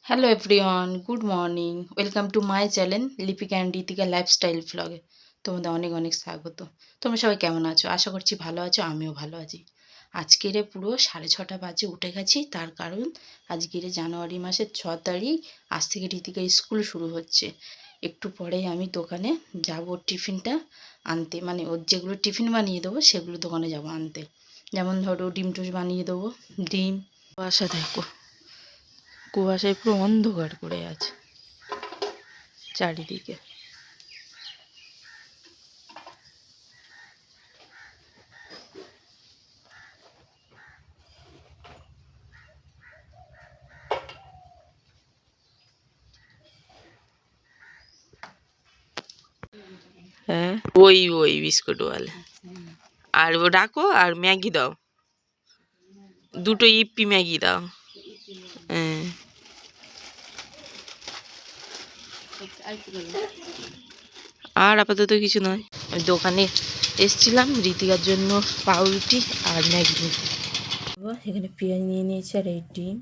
Hello everyone, good morning. Welcome to my channel Lipika and Ritika lifestyle ভ্লগে। তোমাদের অনেক অনেক স্বাগত। তোমরা সবাই কেমন আছো? আশা করছি ভালো আছো, আমিও ভালো আছি। আজকের পুরো 6:30 বাজে উঠে গেছি, তার কারণ আজকের জানুয়ারি মাসের 6 তারিখ। আজ থেকে রিতিকার স্কুল শুরু হচ্ছে। একটু পরেই আমি দোকানে যাব টিফিনটা আনতে, মানে ওর যেগুলো টিফিন বানিয়ে দেবো সেগুলো দোকানে যাব আনতে। যেমন ধরো ডিম টোস্ট বানিয়ে দেবো, ডিম। বাসা দেখো, কুয়াশায় পুরো অন্ধকার করে আছে চারিদিকে। হ্যাঁ, ওই ওই বিস্কুটওয়ালা। আর ও রাখো, আর ম্যাগি দাও, দুটো ইপ্পি ম্যাগি দাও। হ্যাঁ, আর আপাতত কিছু নয়। আমি দোকানে এসছিলাম রিতিকার জন্য পাউরুটি আর ম্যাগি নিতে। এখানে পেঁয়াজ নিয়ে নিয়েছি, আর এই ডিম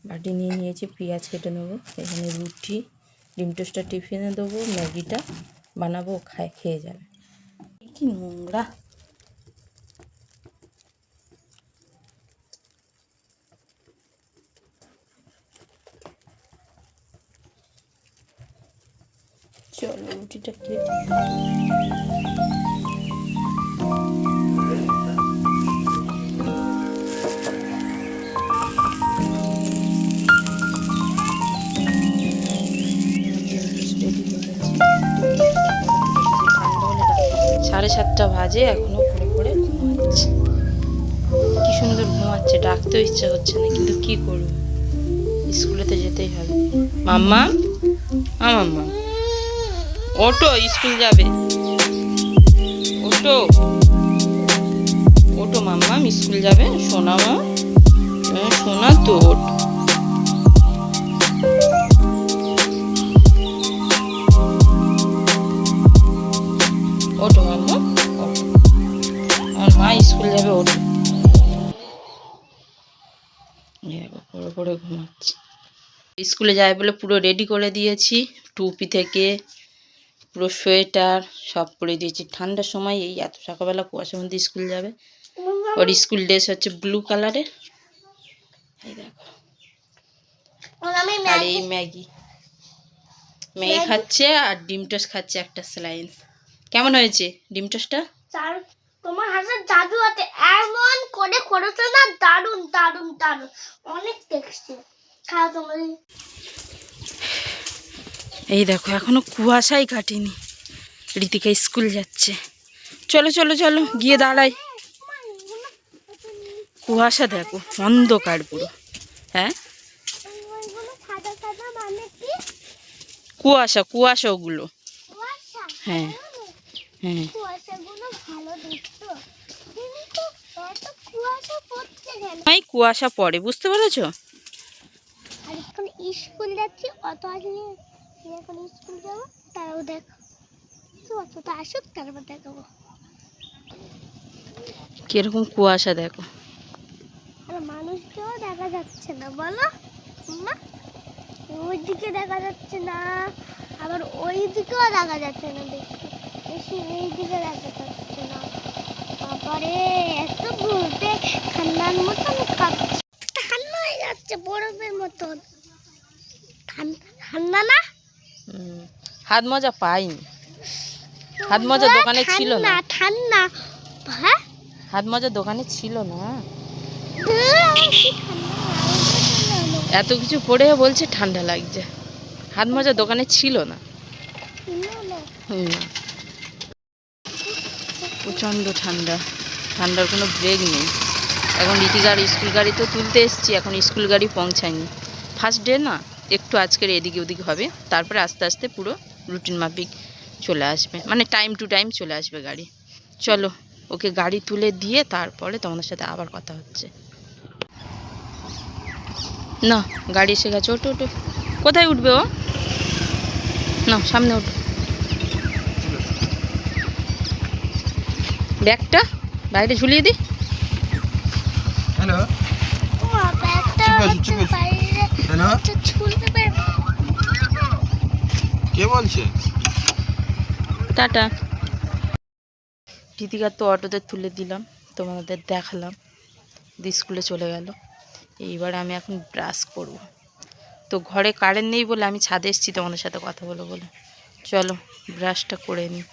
বাটি নিয়ে নিয়েছি, পেঁয়াজ কেটে নেবো। এখানে রুটি, ডিম টোস্টটা টিফিনে দেবো, ম্যাগিটা বানাবো, খেয়ে যাবে। কি নোংরা! চলো রুটিটা কেটে সাড়ে 7টা বাজে, এখনো পড়ে পড়ে ঘুমাচ্ছে। কি সুন্দর ঘুমাচ্ছে, ডাকতেও ইচ্ছা হচ্ছে না, কিন্তু কি করবো, স্কুলে তো যেতেই হবে। মাম্মা, মাম্মা ওটো, স্কুল যাবে, ওটো ওটো মাম্মা, স্কুল যাবে। শোনা মা, শোনা তো, ওটো মাম্মা, আমার মা স্কুল যাবে, ওটো। পড়ে পড়ে ঘুমাচ্ছে। স্কুলে যায় বলে পুরো রেডি করে দিয়েছি, টুপি থেকে পুরো সোয়েটার সব পরে দিয়েছি। ঠান্ডার সময় এই এত সকালবেলা কুয়াশার মধ্যে স্কুল যাবে। ওর স্কুল ড্রেস হচ্ছে ব্লু কালারের। এই দেখো, আর এই ম্যাগি খাচ্ছে, আর ডিম টোস্ট খাচ্ছে একটা স্যালাইন। কেমন হয়েছে ডিম টোস্টটা? তোমার হাতে জাদু আছে, এমন করে করেছো না, দারুন দারুন দারুন, অনেক টেস্টি। খাও তোমরা। এই দেখো, এখনো কুয়াশাই কাটেনি, রিতিকা স্কুল যাচ্ছে। চলো চলো চলো, গিয়ে দাঁড়াই। কুয়াশা দেখো, অন্ধকার পুরো। হ্যাঁ, কুয়াশা কুয়াশা ওগুলো। হ্যাঁ হ্যাঁ, কুয়াশা পড়ে, বুঝতে পেরেছো? আর এখন স্কুল যাচ্ছি, অত আসলে এখন স্কুল যাবো, তারাও দেখো অতটা আসুক, তারপর দেখাবো কিরকম কুয়াশা দেখো। আর মানুষকেও দেখা যাচ্ছে না, বলো মা? ওইদিকে দেখা যাচ্ছে না, আবার ওই দিকেও দেখা যাচ্ছে না, দেখি বেশি এই দিকে দেখা যাচ্ছে না। তারপরে এত বলতে ঠান্ডার মতন কাঁপছে, ঠান্ডা হয়ে যাচ্ছে বরফের মতন। ঠান্ডা না, হাত মোজা পাইনি, হাত মোজা দোকানে ছিল না। ঠান্ডা, হ্যাঁ হাত মোজা দোকানে ছিল না। এত কিছু পরে বলছে ঠান্ডা লাগছে, হাত মোজা দোকানে ছিল না। প্রচণ্ড ঠান্ডা, ঠান্ডার কোনো ব্রেক নেই। এখন রিতিকার স্কুল গাড়ি তো তুলতে এসছি, এখন স্কুল গাড়ি পৌঁছায়নি। ফার্স্ট ডে না, একটু আজকের এদিকে ওদিকে হবে, তারপরে আস্তে আস্তে পুরো রুটিন মাফিক চলে আসবে, মানে টাইম টু টাইম চলে আসবে গাড়ি। চলো ওকে গাড়ি তুলে দিয়ে তারপরে তোমাদের সাথে আবার কথা হচ্ছে। না, গাড়ি এসে গেছে, ওটো ওটো। কোথায় উঠবে ও? না, সামনে ওটো। ব্যাগটা বাইরে ঝুলিয়ে দিই। হ্যালো, চুপ আছো তাই না? কে বলছে? টাটা। ঋতিকার তো অটোতে তুলে দিলাম, তোমাদের দেখালাম, দিয়ে স্কুলে চলে গেল। এইবার আমি এখন ব্রাশ করব। তো ঘরে কারেন্ট নেই বলে আমি ছাদে এসেছি তোমাদের সাথে কথা বলে বলে। চলো ব্রাশটা করে নিই।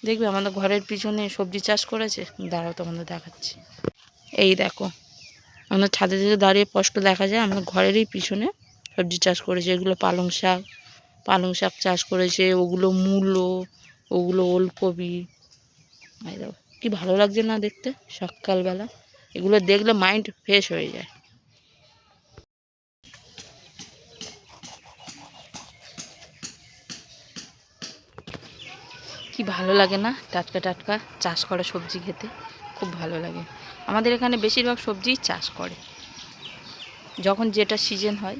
দেখবে আমাদের ঘরের পিছনে সবজি চাষ করেছে, দাঁড়াও তোমাদের দেখাচ্ছি। এই দেখো, আমাদের ছাদে থেকে দাঁড়িয়ে স্পষ্ট দেখা যায় আমাদের ঘরেরই পিছনে সবজি চাষ করেছে। এগুলো পালং শাক চাষ করেছে, ওগুলো মূলো, ওগুলো ওলকপি। এই দেখো কি ভালো লাগছে না দেখতে সকালবেলা, এগুলো দেখলে মাইন্ড ফ্রেশ হয়ে যায়। কি ভালো লাগে না টাটকা টাটকা চাষ করা সবজি খেতে, খুব ভালো লাগে। আমাদের এখানে বেশিরভাগ সবজিই চাষ করে, যখন যেটা সিজন হয়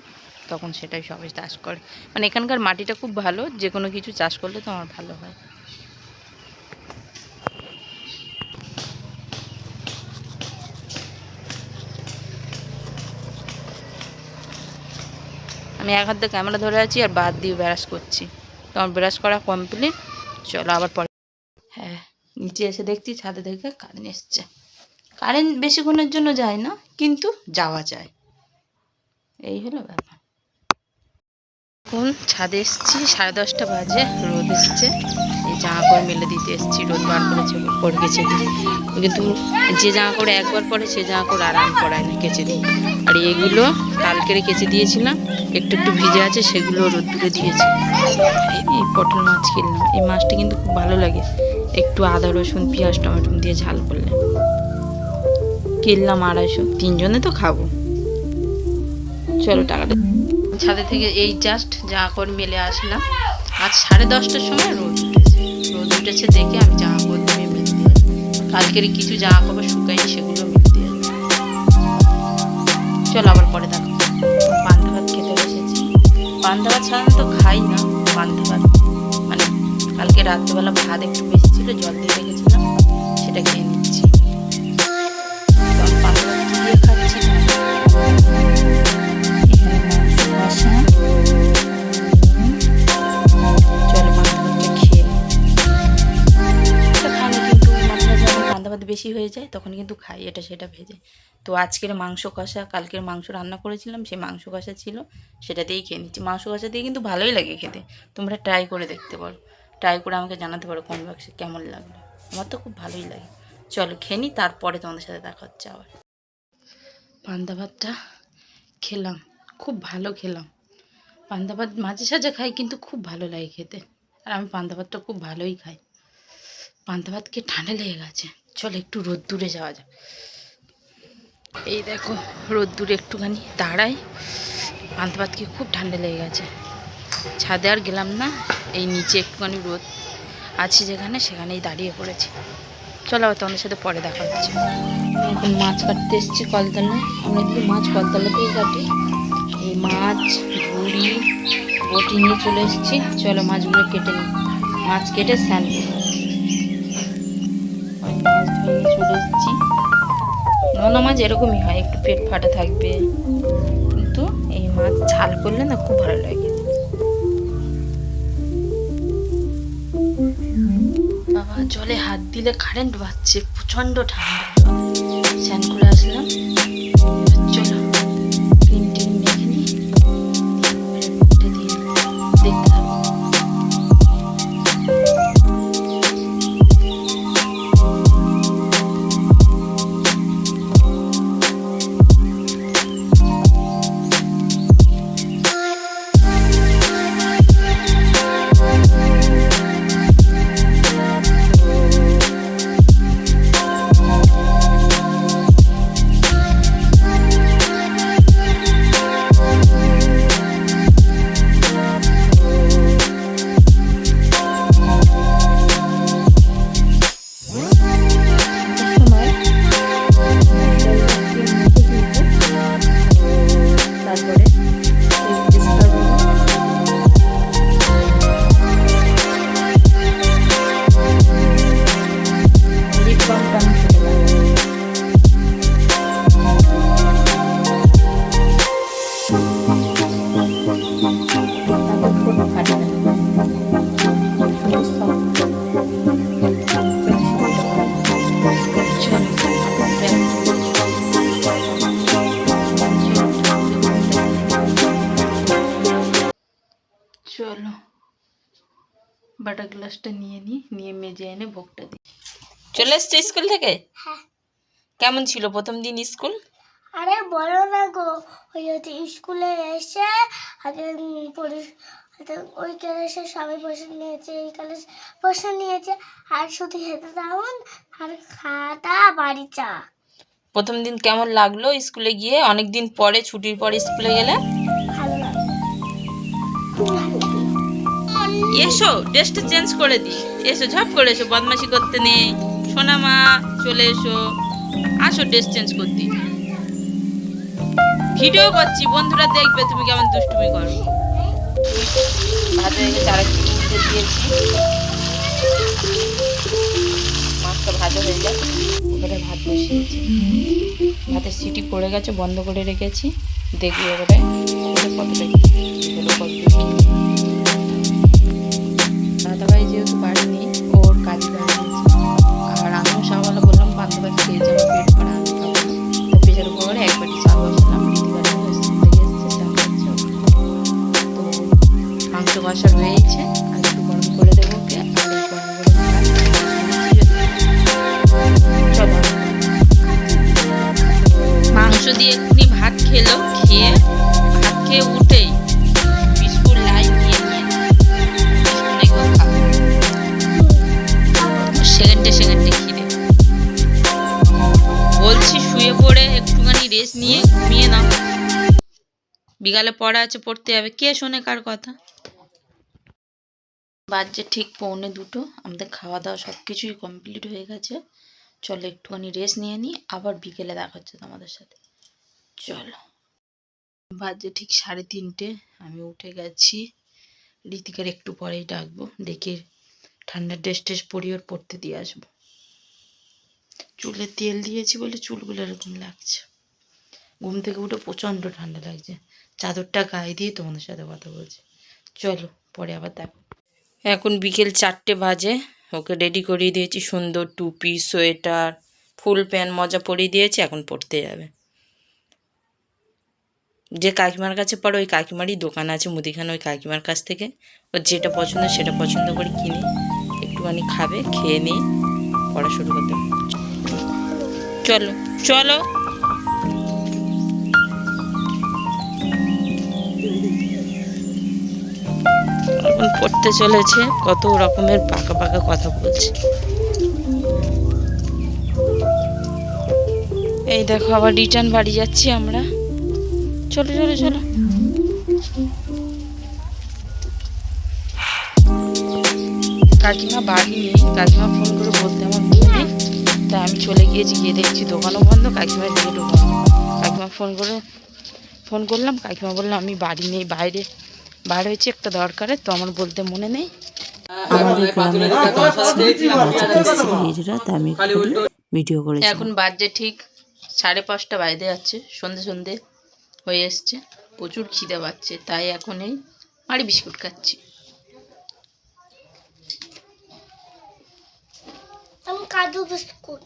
তখন সেটাই সবাই চাষ করে। মানে এখানকার মাটিটা খুব ভালো, যে কোনো কিছু চাষ করলে তো আমার ভালো হয়। আমি এক হাত দিয়ে ক্যামেরা ধরে আছি আর বাদ দিয়ে ব্রাশ করছি। তো আমার ব্রাশ করা কমপ্লিট। চলো আবার পরে। হ্যাঁ, নিচে এসে দেখছি ছাদে থেকে কারেন্ট এসছে। কারেন্ট বেশিক্ষণের জন্য যায় না, কিন্তু যাওয়া যায়, এই হলো ব্যাপার। এখন ছাদে এসছি, 10:30 বাজে, রোদ এসছে। এই জামা কাপড় মেলে দিতে এসছি, রোদ বার করেছে পরে কেচে দিই। কিন্তু যে জামা কাপড় একবার পরে সে জামা কাপড় আর আমি পরাই না, কেচে দিই। আর এগুলো কালকেরে কেচে দিয়েছিলাম, একটু একটু ভিজে আছে, সেগুলো রোদ্দুরে দিয়েছি। এই পটল মাছ কিনলাম, এই মাছটা কিন্তু খুব ভালো লাগে, একটু আদা রসুন পেঁয়াজ টমেটো দিয়ে ঝাল করলে। কিনলাম 250, 3 জনে তো খাবো। চলো টাকাটা। ছাদে থেকে এই জাস্ট জামা কাপড় মেলে আসলাম। আজ 10:30টার সময় রোদ উঠেছে দেখে আমি জামা কাপড় দিয়ে মেলে দিয়ে, কালকের কিছু জামা কাপড় শুকাইনি, সেগুলো মেলে দিয়ে। চলো আবার পরে দেখো। পান্তা ভাত খেতে বসেছি। পান্তা ভাত সাধারণত খাই না, পান্তা ভাত মানে কালকে রাত্রেবেলা ভাত একটু বেশি ছিল, জল দিয়ে রেখেছিলাম, সেটা খেয়ে নিচ্ছি। পান্তা ভাত কি দিয়ে খাচ্ছি, বেশি হয়ে যায় তখন কিন্তু খাই এটা সেটা ভেজে। তো আজকের মাংস কষা, কালকের মাংস রান্না করেছিলাম, সেই মাংস কষা ছিল, সেটাতেই খেয়ে নিচ্ছি। মাংস কষা দিয়ে কিন্তু ভালোই লাগে খেতে, তোমরা ট্রাই করে দেখতে পারো, ট্রাই করে আমাকে জানাতে পারো কমেন্ট বক্সে কেমন লাগলো। আমার তো খুব ভালোই লাগে। চলো খেয়ে নিই, তারপরে তোমাদের সাথে দেখা হচ্ছে আবার। পান্তা ভাতটা খেলাম, খুব ভালো খেলাম। পান্তা ভাত মাঝে সাঝে খাই, কিন্তু খুব ভালো লাগে খেতে, আর আমি পান্তা ভাতটা খুব ভালোই খাই। পান্তা ভাত খেয়ে ঠান্ডা লেগে গেছে, চলো একটু রোদ্দুরে যাওয়া যাক। এই দেখো রোদ্দুরে একটুখানি দাঁড়াই, পান্তা ভাত খেয়ে খুব ঠান্ডা লেগে গেছে। ছাদে আর গেলাম না, এই নিচে একটুখানি রোদ আছে যেখানে, সেখানেই দাঁড়িয়ে পড়েছি। চলো আবার তোমাদের সাথে পরে দেখা হচ্ছে। এখন মাছ কাটতে এসেছি কলতলায়, আমরা কিন্তু মাছ কলতলাতেই কাটি। এই মাছ ঝুড়ি বটি নিয়ে চলে এসেছি। চলো মাছগুলো কেটে নিই, মাছ কেটে স্নান করবো। মাছ ধুয়ে চলে এসেছি। নোনা মাছ এরকমই হয়, একটু পেট ফাটা থাকবে, কিন্তু এই মাছ ঝাল করলে না খুব ভালো লাগে। বাবা জলে হাত দিলে কারেন্ট বাজছে, প্রচণ্ড ঠান্ডা। স্নান করে আসলাম, চলো ক্রিম টিম মেখে নিই, মুখটা দিয়ে দেখতে থাকবো। বাটার গ্লাসটা নিয়ে মেজে এনে ভোগটা দিই। চলে এসছো স্কুল থেকে? হ্যাঁ। কেমন ছিল প্রথম দিন স্কুল? আরে বলো না গো, ওই হচ্ছে স্কুলে এসে আগে ওই ক্লাসে সবাই বসে নিয়েছে, এই ক্লাসে বসে নিয়েছে, আর শুধু হেঁটে যাওন আর খাওয়া বাড়ি চা। প্রথম দিন কেমন লাগলো স্কুলে গিয়ে? অনেক দিন পরে, ছুটির পরে স্কুলে গেলে? ভালো লাগে, খুব ভালো লাগে। এসো ড্রেসটা চেঞ্জ করে দিই। এসো, ঝপ করে এসো, বদমাশি করতে নেই। সোনা মা চলে এসো, আসো ড্রেস চেঞ্জ করতে। ভিডিও করছি, বন্ধুরা দেখবে তুমি কেমন দুষ্টুমি করো। ভাত হয়ে গেছে, আরেকটু উঠে দিয়েছি। মাছটা ভাজা হয়ে যায়, ওপরে ভাত বসিয়েছি। ভাতের সিটি পড়ে গেছে, বন্ধ করে রেখেছি। দেখি এবারে কতটা হলো, কতটা। দাদাভাই যেহেতু বাড়ি নেই, ওর কাজে বেড়িয়েছে। আর আমিও সকালে বললাম পান্তা ভাত খেয়েছি, আমার পেট ভরা, আমি খাবো না। তো প্রেশার কুকারে এক বাটি চা বসালাম, রীতিবারে স্কুল থেকে এসছে, চা খাচ্ছে। তো মাংস কষা রয়েছে, আর একটু গরম করে দেবো ওকে। আর এই গরম গরম চলো, মাংস দিয়ে এক্ষুনি ভাত খেলো। ভাত খেয়ে উঠেই বিস্কুট লাইন নিয়ে সেকেন্ডে খিদে। বলছি শুয়ে পড়ে একটুখানি রেস্ট নিয়ে ঘুমিয়ে নাও, বিকালে পড়া আছে, পড়তে হবে। কে শোনে কার কথা? বাজে ঠিক 1:45, আমাদের খাওয়া দাওয়া সব কিছুই কমপ্লিট হয়ে গেছে। চলো একটুখানি রেস্ট নিয়ে নিই, আবার বিকেলে দেখা হচ্ছে তোমাদের সাথে। চলো, বাজে ঠিক 3:30, আমি উঠে গেছি। ঋতিকার একটু পরেই ডাকবো, ডেকে ঠান্ডার ড্রেস টেস পরিয়ে ওর পড়তে দিয়ে আসবো। চুলে তেল দিয়েছি বলে চুলগুলো এরকম লাগছে। ঘুম থেকে উঠে প্রচণ্ড ঠান্ডা লাগছে, চাদরটা গায়ে দিয়ে তোমাদের সাথে কথা বলছি। চলো পরে আবার দেখো। এখন বিকেল 4টে বাজে, ওকে রেডি করিয়ে দিয়েছি, সুন্দর টুপি, সোয়েটার, ফুল প্যান্ট মজা পরিয়ে দিয়েছি। এখন পড়তে যাবে। যে কাকিমার কাছে পড়ে, ওই কাকিমারই দোকান আছে মুদিখানা, ওই কাকিমার কাছ থেকে ওর যেটা পছন্দ সেটা পছন্দ করে কিনে একটুখানি খাবে, খেয়ে নিয়ে পড়া শুরু করতে হবে। চলো চলো। এখন পড়তে চলেছে, কত রকমের পাকা পাকা কথা বলছে। এই দেখো আবার রিটার্ন বাড়ি যাচ্ছি আমরা। চলো চলো চলো। কাকিমা বাড়ি নেই, কাকিমা ফোন করে বলতে আমার মনে নেই, তাই আমি চলে গিয়েছি। গিয়ে দেখছি দোকানও বন্ধ, কাকিমার গেটও বন্ধ। কাকিমা ফোন করলাম, কাকিমা বললাম আমি বাড়ি নেই, বাইরে বার হয়েছি একটা দরকারে, তো আমার বলতে মনে নেই। আমাদের গ্রামের হিজড়া, আমি ভিডিও করেছি। এখন বাজে ঠিক 5:30 বাজতে যাচ্ছে, সন্ধে হয়ে এসছে। প্রচুর খিদে পাচ্ছে, তাই এখন এই মাড়ি বিস্কুট খাচ্ছি। আমি কাজু বিস্কুট।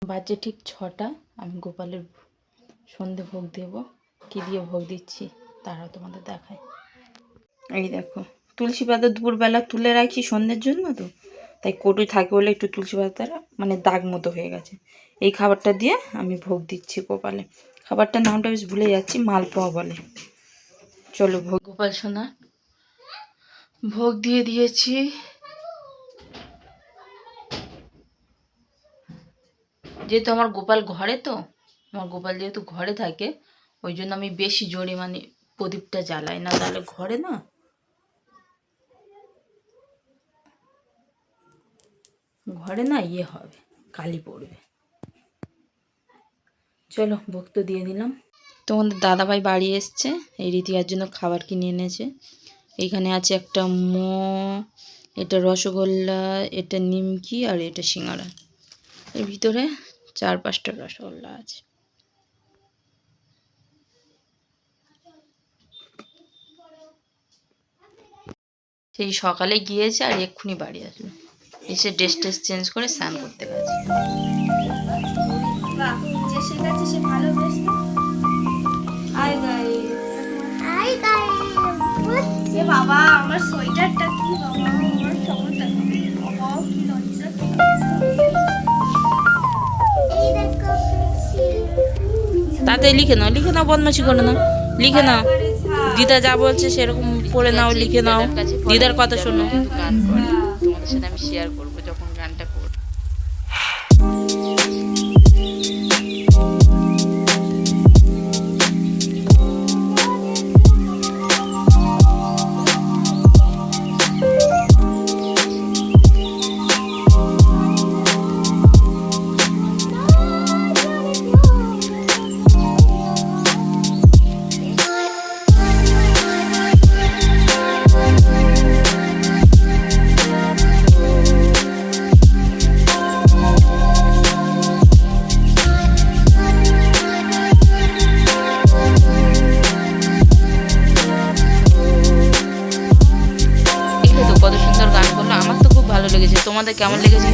বাজে ঠিক 6টা, আমি গোপালের সন্ধে ভোগ দেব। কি দিয়ে ভোগ দিচ্ছি তারা তোমাদের দেখায়। এই দেখো, তুলসী পাতা দুপুরবেলা তুলে রাখি সন্ধ্যের জন্য, তো তাই কটুই থাকে বলে একটু তুলসী পাতাটা মানে দাগ মতো হয়ে গেছে। এই খাবারটা দিয়ে আমি ভোগ দিচ্ছি গোপালে। খাবারটার নামটা বেশ ভুলে যাচ্ছি, মালপোয়া বলে। চলো ভোগ, গোপাল সোনা ভোগ দিয়ে দিয়েছি। যেহেতু আমার গোপাল ঘরে, তো আমার গোপাল যেহেতু ঘরে থাকে, ওই জন্য আমি বেশি জোরে মানে প্রদীপটা জ্বালাই না, তাহলে ঘরে না ইয়ে হবে, কালি পড়বে। চলো ভোগ তো দিয়ে দিলাম। তোমাদের দাদাভাই বাড়ি এসছে, এই রীতিকার জন্য খাবার কিনে এনেছে। এইখানে আছে একটা এটা রসগোল্লা, এটা নিমকি, আর এটা সিঙ্গারা। এর ভিতরে 4-5টা রসগোল্লা আছে। সেই সকালে গিয়েছে আর এক্ষুনি বাড়ি আসলো, এসে ড্রেস টেস চেঞ্জ করে স্নান করতে গেছে। বাবা আমার সোয়েটারটা কি বাবা, আমার সমস্যা বাবা কি লজ্জা। এই দেখো তাতে লিখে নাও বদমাশি করে নাও, লিখে নাও। দিদা যা বলছে সেরকম পড়ে নাও, লিখে নাও, দিদার কথা শোনো। গান করে তোমাদের সাথে আমি শেয়ার করবো যখন গানটা করবো। কত সুন্দর গান করলো, আমার তো খুব ভালো লেগেছে। তোমাদের কেমন লেগেছে